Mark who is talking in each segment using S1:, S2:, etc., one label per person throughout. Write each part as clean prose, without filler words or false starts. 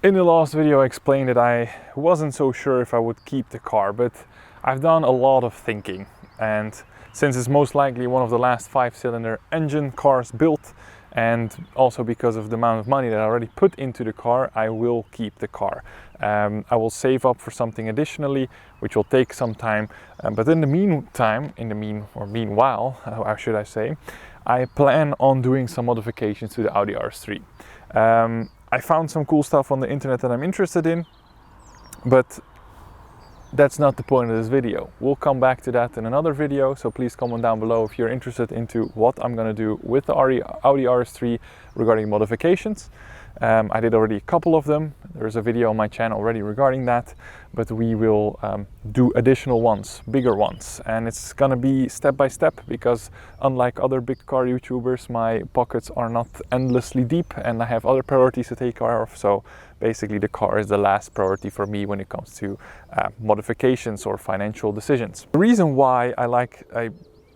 S1: In the last video I explained that I wasn't so sure if I would keep the car, but I've done a lot of thinking, and since it's most likely one of the last 5-cylinder engine cars built, and also because of the amount of money that I already put into the car, I will keep the car. I will save up for something additionally, which will take some time, but in the meantime, meanwhile, how should I say, I plan on doing some modifications to the Audi RS3. I found some cool stuff on the internet that I'm interested in, but that's not the point of this video. We'll come back to that in another video, so please comment down below if you're interested into what I'm going to do with the Audi RS3 regarding modifications. I did already a couple of them. There's a video on my channel already regarding that, but we will do additional ones, bigger ones, and it's gonna be step by step, because unlike other big car YouTubers, my pockets are not endlessly deep and I have other priorities to take care of. So basically the car is the last priority for me when it comes to modifications or financial decisions. The reason why I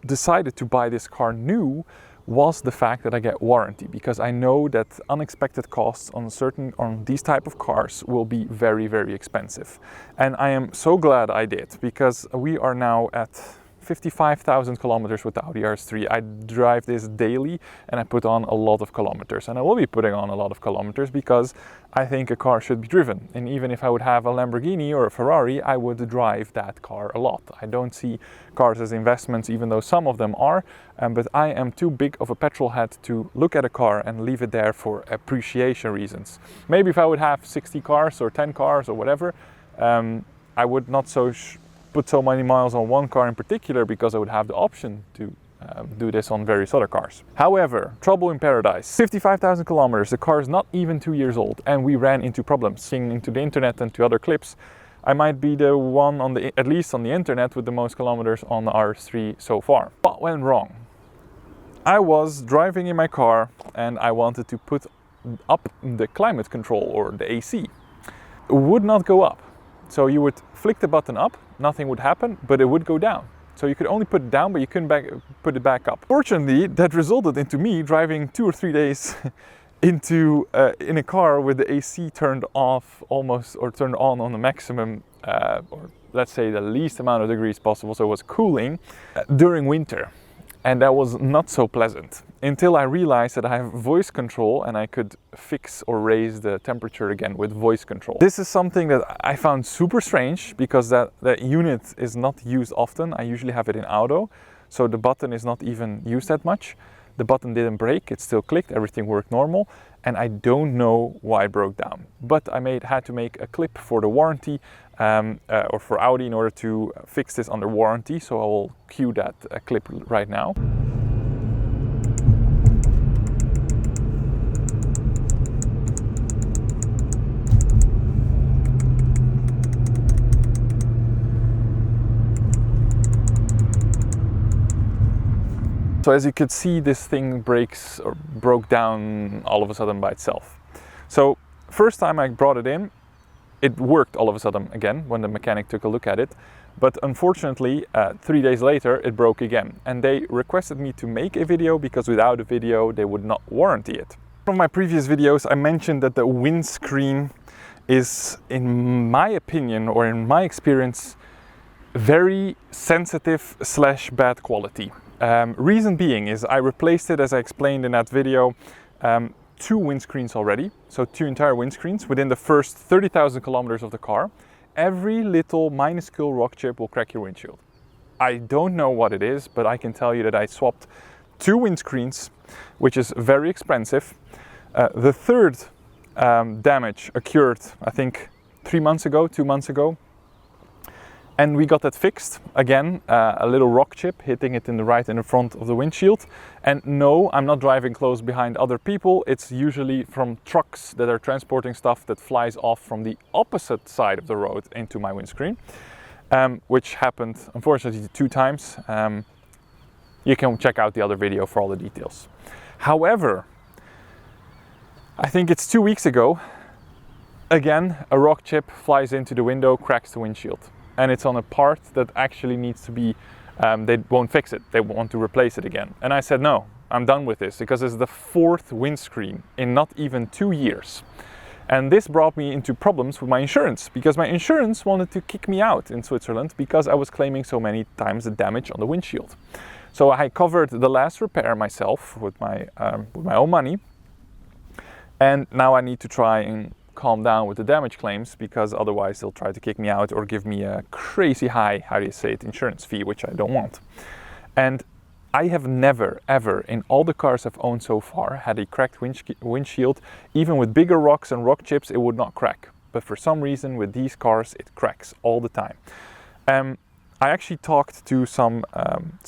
S1: decided to buy this car new was the fact that I get warranty, because I know that unexpected costs on these type of cars will be very, very expensive. And I am so glad I did, because we are now at 55,000 kilometers with the Audi RS3. I drive this daily and I put on a lot of kilometers, and I will be putting on a lot of kilometers because I think a car should be driven. And even if I would have a Lamborghini or a Ferrari, I would drive that car a lot. I don't see cars as investments, even though some of them are, but I am too big of a petrol head to look at a car and leave it there for appreciation reasons. Maybe if I would have 60 cars or 10 cars or whatever, I would not put so many miles on one car in particular, because I would have the option to do this on various other cars. However, trouble in paradise. 55,000 kilometers, the car is not even 2 years old, and we ran into problems. Seeing into the internet and to other clips, I might be the one at least on the internet with the most kilometers on the RS3 so far. What went wrong? I was driving in my car and I wanted to put up the climate control, or the AC. It would not go up. So you would flick the button up, nothing would happen, but it would go down. So you could only put it down, but you couldn't put it back up. Fortunately, that resulted into me driving 2 or 3 days in a car with the AC turned off almost, or turned on the maximum, or let's say the least amount of degrees possible, so it was cooling during winter. And that was not so pleasant, until I realized that I have voice control and I could fix or raise the temperature again with voice control. This is something that I found super strange, because that unit is not used often. I usually have it in auto, so the button is not even used that much. The button didn't break, it still clicked, everything worked normal, and I don't know why it broke down. But I had to make a clip for the warranty, or for Audi, in order to fix this under warranty, so I will cue that clip right now. So as you could see, this thing broke down all of a sudden by itself. So first time I brought it in, it worked all of a sudden again when the mechanic took a look at it. But unfortunately, 3 days later, it broke again. And they requested me to make a video, because without a video, they would not warranty it. From my previous videos, I mentioned that the windscreen is, in my opinion, or in my experience, very sensitive / bad quality. Reason being is I replaced it, as I explained in that video, 2 windscreens already, so 2 entire windscreens within the first 30,000 kilometers of the car. Every little minuscule rock chip will crack your windshield. I don't know what it is, but I can tell you that I swapped 2 windscreens, which is very expensive. The third damage occurred, I think, 2 months ago. And we got that fixed. Again, a little rock chip hitting it in the front of the windshield. And no, I'm not driving close behind other people. It's usually from trucks that are transporting stuff that flies off from the opposite side of the road into my windscreen, which happened, unfortunately, 2 times. You can check out the other video for all the details. However, I think it's 2 weeks ago, again, a rock chip flies into the window, cracks the windshield. And it's on a part that actually needs to be, they won't fix it, they want to replace it again. And I said, no, I'm done with this, because it's the 4th windscreen in not even 2 years. And this brought me into problems with my insurance, because my insurance wanted to kick me out in Switzerland because I was claiming so many times the damage on the windshield. So I covered the last repair myself with my own money, and now I need to try and calm down with the damage claims, because otherwise they'll try to kick me out or give me a crazy high, how do you say it, insurance fee, which I don't want. And I have never, ever, in all the cars I've owned so far, had a cracked windshield. Even with bigger rocks and rock chips, it would not crack. But for some reason, with these cars, it cracks all the time. I actually talked to some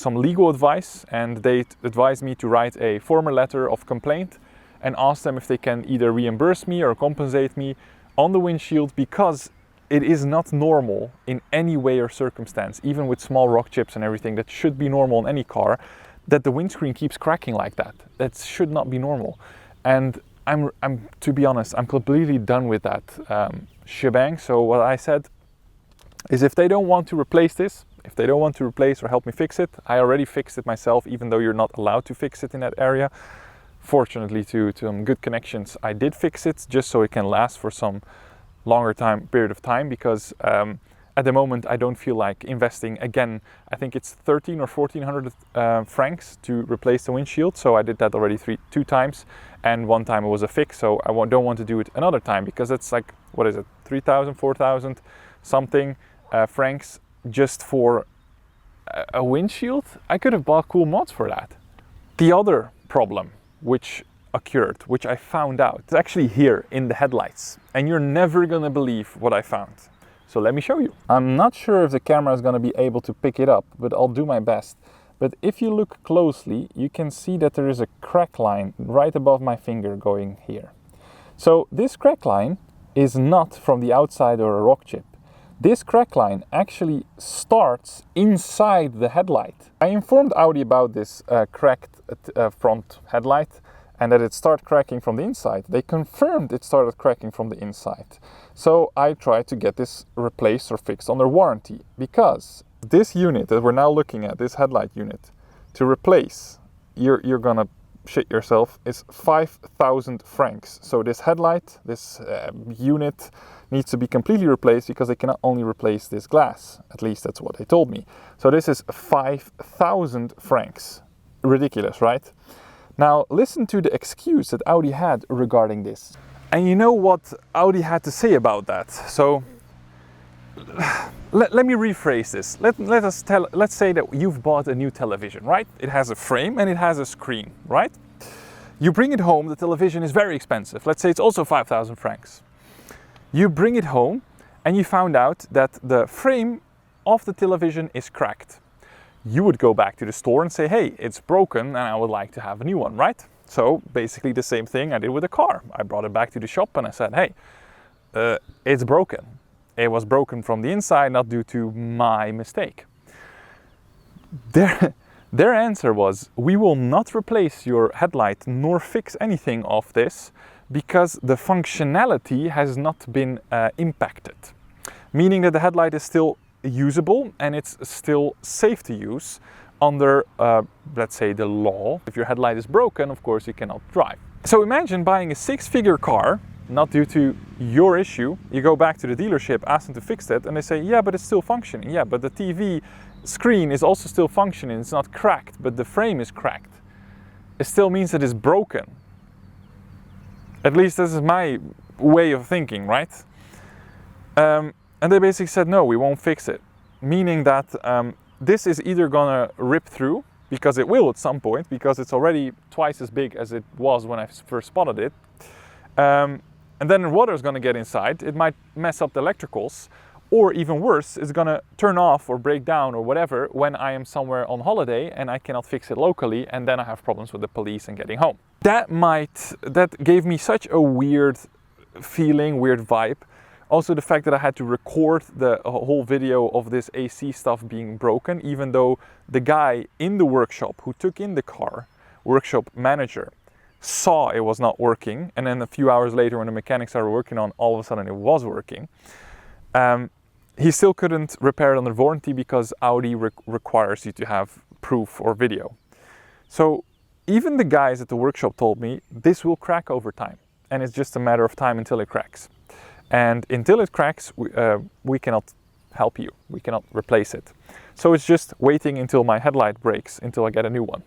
S1: legal advice, and they advised me to write a formal letter of complaint and ask them if they can either reimburse me or compensate me on the windshield, because it is not normal in any way or circumstance, even with small rock chips and everything that should be normal in any car, that the windscreen keeps cracking like that. That should not be normal. And I'm to be honest, I'm completely done with that shebang. So what I said is, if they don't want to replace this, if they don't want to replace or help me fix it, I already fixed it myself, even though you're not allowed to fix it in that area. Fortunately, to some good connections, I did fix it just so it can last for some longer period of time, because at the moment I don't feel like investing again. I think it's 13 or 1400 francs to replace the windshield. So I did that already two times, and one time it was a fix. So I don't want to do it another time, because it's like, what is it, 3,000, 4,000 something francs just for a windshield. I could have bought cool mods for that. The other problem which occurred, which I found out, it's actually here in the headlights, and you're never gonna believe what I found. So let me show you. I'm not sure if the camera is gonna be able to pick it up, but I'll do my best. But if you look closely, you can see that there is a crack line right above my finger going here. So this crack line is not from the outside or a rock chip. This crack line actually starts inside the headlight. I informed Audi about this cracked front headlight, and that it started cracking from the inside. They confirmed it started cracking from the inside. So I tried to get this replaced or fixed under warranty, because this unit that we're now looking at, this headlight unit, to replace, you're gonna shit yourself, is 5,000 francs. So this headlight, this unit needs to be completely replaced, because they cannot only replace this glass. At least that's what they told me. So this is 5,000 francs. Ridiculous, right? Now listen to the excuse that Audi had regarding this. And you know what Audi had to say about that? So let me rephrase this. Let's say that you've bought a new television, right? It has a frame and it has a screen, right? You bring it home, the television is very expensive. Let's say it's also 5,000 francs. You bring it home and you found out that the frame of the television is cracked. You would go back to the store and say, hey, it's broken and I would like to have a new one, right? So basically the same thing I did with the car. I brought it back to the shop and I said, hey, it's broken. It was broken from the inside, not due to my mistake. Their answer was, we will not replace your headlight nor fix anything of this, because the functionality has not been impacted. Meaning that the headlight is still usable and it's still safe to use under, let's say, the law. If your headlight is broken, of course, you cannot drive. So imagine buying a 6-figure car, not due to your issue. You go back to the dealership, ask them to fix it, and they say, yeah, but it's still functioning. Yeah, but the TV screen is also still functioning. It's not cracked, but the frame is cracked. It still means that it's broken. At least this is my way of thinking, right? And they basically said, no, we won't fix it. Meaning that this is either gonna rip through, because it will at some point, because it's already twice as big as it was when I first spotted it. And then water is gonna get inside. It might mess up the electricals, or even worse, it's gonna turn off or break down or whatever when I am somewhere on holiday and I cannot fix it locally, and then I have problems with the police and getting home. That gave me such a weird feeling, weird vibe. Also the fact that I had to record the whole video of this AC stuff being broken, even though the guy in the workshop who took in the car, workshop manager, saw it was not working, and then a few hours later when the mechanics started working on, all of a sudden it was working. He still couldn't repair it under warranty because Audi requires you to have proof or video. So even the guys at the workshop told me this will crack over time. and it's just a matter of time until it cracks. And until it cracks, we cannot help you. We cannot replace it. So it's just waiting until my headlight breaks, until I get a new one.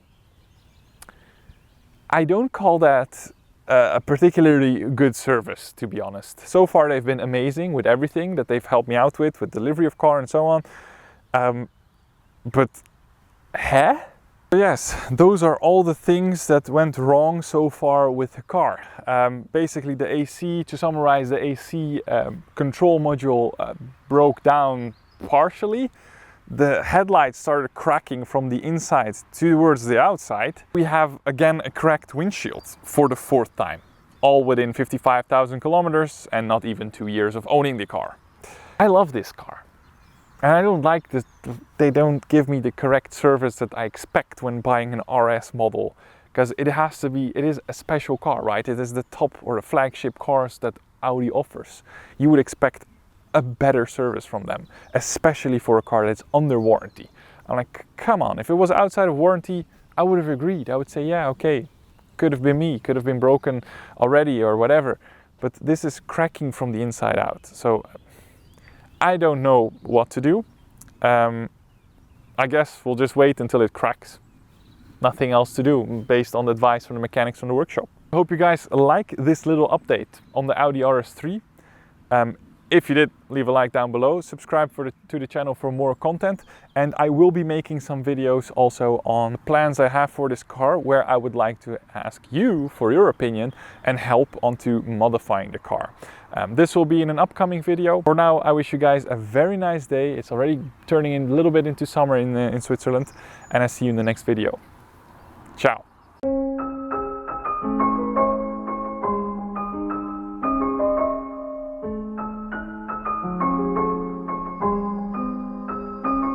S1: I don't call that a particularly good service, to be honest. So far they've been amazing with everything that they've helped me out with delivery of car and so on. But yes, those are all the things that went wrong so far with the car. Basically the AC, to summarize, the AC control module broke down partially. The headlights started cracking from the inside towards the outside. We have again a cracked windshield for the 4th time, all within 55,000 kilometers and not even 2 years of owning the car. I love this car. And I don't like this, they don't give me the correct service that I expect when buying an RS model. Because it has to be, it is a special car, right? It is the top or the flagship cars that Audi offers. You would expect a better service from them, especially for a car that's under warranty. I'm like, come on, if it was outside of warranty, I would have agreed. I would say, yeah, okay, could have been me, could have been broken already or whatever. But this is cracking from the inside out. So I don't know what to do. I guess we'll just wait until it cracks. Nothing else to do based on the advice from the mechanics from the workshop. I hope you guys like this little update on the Audi RS3. If you did, leave a like down below, subscribe to the channel for more content, and I will be making some videos also on the plans I have for this car, where I would like to ask you for your opinion and help onto modifying the car. This will be in an upcoming video. For now, I wish you guys a very nice day. It's already turning in a little bit into summer in Switzerland, and I see you in the next video. Ciao.